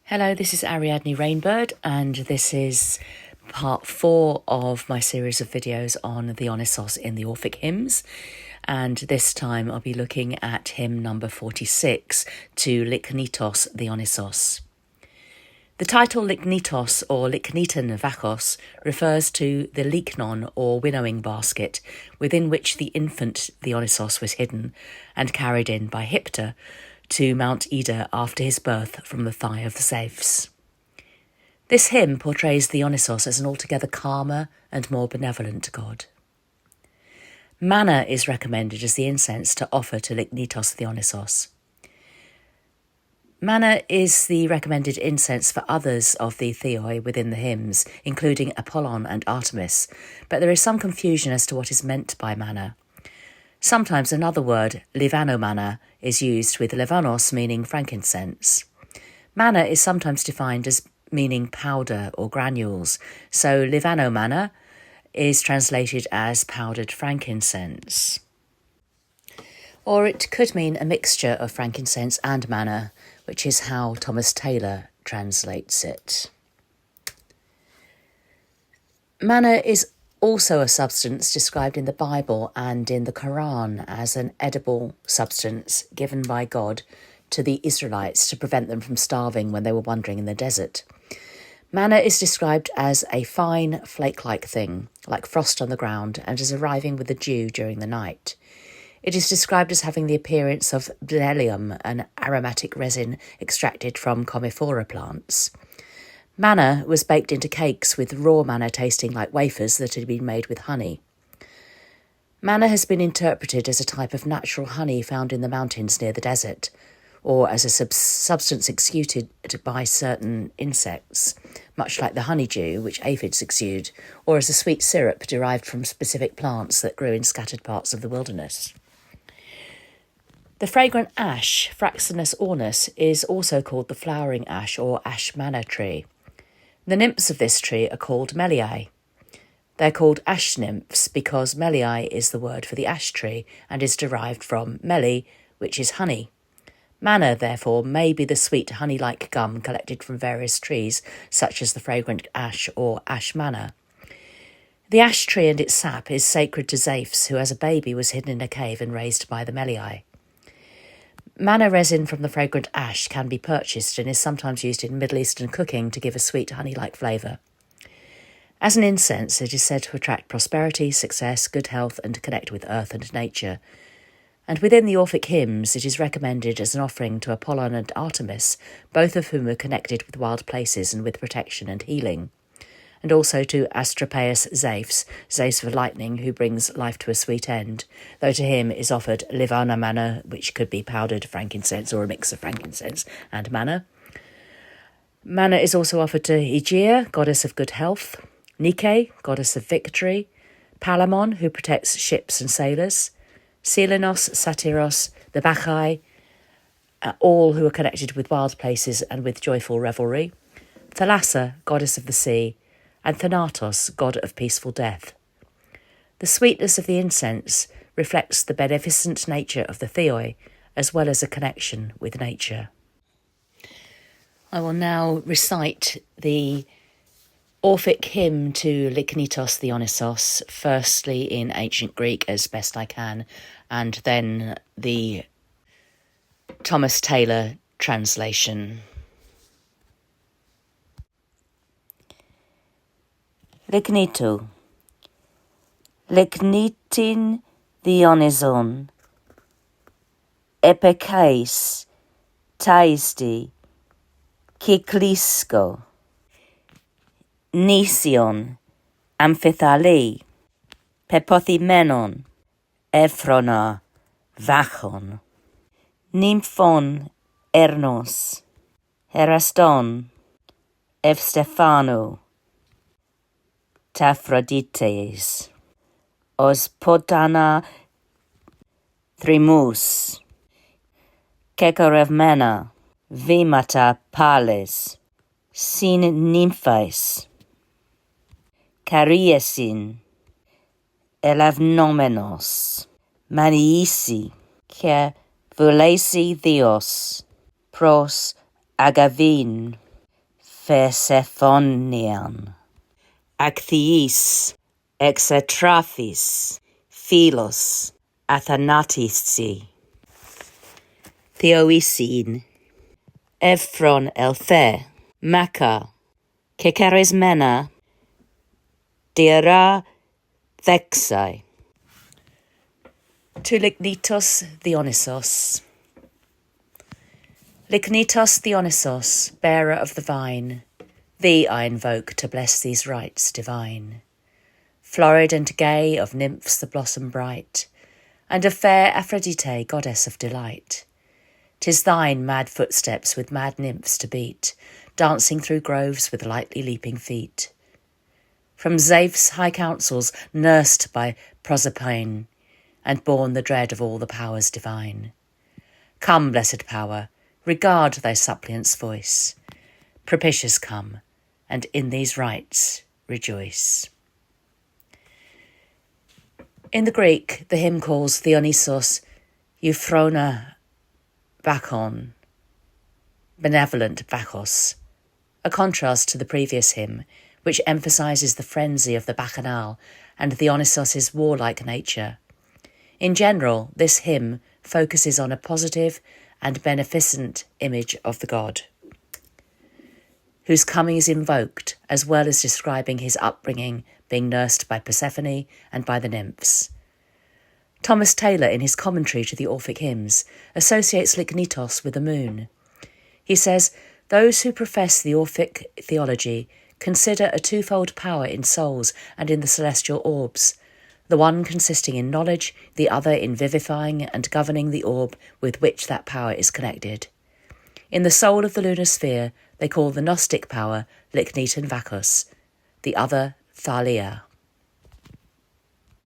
Hello, this is Ariadne Rainbird, and this is part 4 of my series of videos on Dionysos in the Orphic hymns. And this time I'll be looking at hymn number 46 to Liknitos Dionysos. The title Liknitos or Likniton Vachos refers to the liknon or winnowing basket within which the infant Dionysos was hidden and carried in by Hipta to Mount Ida after his birth from the thigh of the Zephs. This hymn portrays Dionysos as an altogether calmer and more benevolent god. Manna is recommended as the incense to offer to Liknitos Dionysos. Manna is the recommended incense for others of the theoi within the hymns, including Apollon and Artemis, but there is some confusion as to what is meant by manna. Sometimes another word, livanomana, is used with livanos meaning frankincense. Manna is sometimes defined as meaning powder or granules, so livanomana is translated as powdered frankincense. Or it could mean a mixture of frankincense and manna, which is how Thomas Taylor translates it. Manna is also a substance described in the Bible and in the Quran as an edible substance given by God to the Israelites to prevent them from starving when they were wandering in the desert. Manna is described as a fine, flake-like thing, like frost on the ground, and as arriving with the dew during the night. It is described as having the appearance of bdellium, an aromatic resin extracted from commiphora plants. Manna was baked into cakes, with raw manna tasting like wafers that had been made with honey. Manna has been interpreted as a type of natural honey found in the mountains near the desert, or as a substance exuded by certain insects, much like the honeydew which aphids exude, or as a sweet syrup derived from specific plants that grew in scattered parts of the wilderness. The fragrant ash, Fraxinus ornus, is also called the flowering ash or ash manna tree. The nymphs of this tree are called meliae. They're called ash nymphs because meliae is the word for the ash tree and is derived from meli, which is honey. Manna, therefore, may be the sweet honey-like gum collected from various trees, such as the fragrant ash or ash manna. The ash tree and its sap is sacred to Zephs, who as a baby was hidden in a cave and raised by the meliae. Manna resin from the fragrant ash can be purchased and is sometimes used in Middle Eastern cooking to give a sweet honey-like flavour. As an incense, it is said to attract prosperity, success, good health, and to connect with earth and nature. And within the Orphic hymns, it is recommended as an offering to Apollon and Artemis, both of whom are connected with wild places and with protection and healing. And also to Astropaeus Zephs, Zeus of lightning, who brings life to a sweet end, though to him is offered livana manna, which could be powdered frankincense or a mix of frankincense and manna. Manna is also offered to Aegea, goddess of good health, Nike, goddess of victory, Palamon, who protects ships and sailors, Selenos, Satyros, the Bacchae, all who are connected with wild places and with joyful revelry, Thalassa, goddess of the sea, and Thanatos, god of peaceful death. The sweetness of the incense reflects the beneficent nature of the theoi, as well as a connection with nature. I will now recite the Orphic hymn to Liknitos Dionysos, firstly in ancient Greek as best I can, and then the Thomas Taylor translation. Liknito. Liknitin Dionyson. Epekais. Taisti. Kiklisko. Nision. Amphithali. Pepothimenon. Ephrona. Vachon. Nymphon. Ernos. Heraston. Evstephano. Taphrodites, os potana thrimus, kekorevmena, vimata pales, sin nymphais, kariesin, elavnomenos, maniisi, ke vulesi theos, pros agavin, Persephonian, Actheis, Exetraphis, Philos, Athanatisi, Theoisin, Ephron Elthe, Maca, Kekarismena, Dira Thexai. To Liknitos Dionysos. Liknitos Dionysos, bearer of the vine, thee I invoke to bless these rites divine. Florid and gay, of nymphs the blossom bright, and of fair Aphrodite, goddess of delight. 'Tis thine mad footsteps with mad nymphs to beat, dancing through groves with lightly leaping feet. From Zeph's high councils, nursed by Proserpine, and born the dread of all the powers divine. Come, blessed power, regard thy suppliant's voice. Propitious come, and in these rites rejoice. In the Greek, the hymn calls Dionysos Euphrona Bacchon, benevolent Bacchus, a contrast to the previous hymn, which emphasises the frenzy of the Bacchanal and Dionysos' warlike nature. In general, this hymn focuses on a positive and beneficent image of the god, whose coming is invoked, as well as describing his upbringing being nursed by Persephone and by the nymphs. Thomas Taylor, in his commentary to the Orphic hymns, associates Liknitos with the moon. He says, those who profess the Orphic theology consider a twofold power in souls and in the celestial orbs, the one consisting in knowledge, the other in vivifying and governing the orb with which that power is connected. In the soul of the lunar sphere, they call the Gnostic power Likniton Vacus, the other Thalia.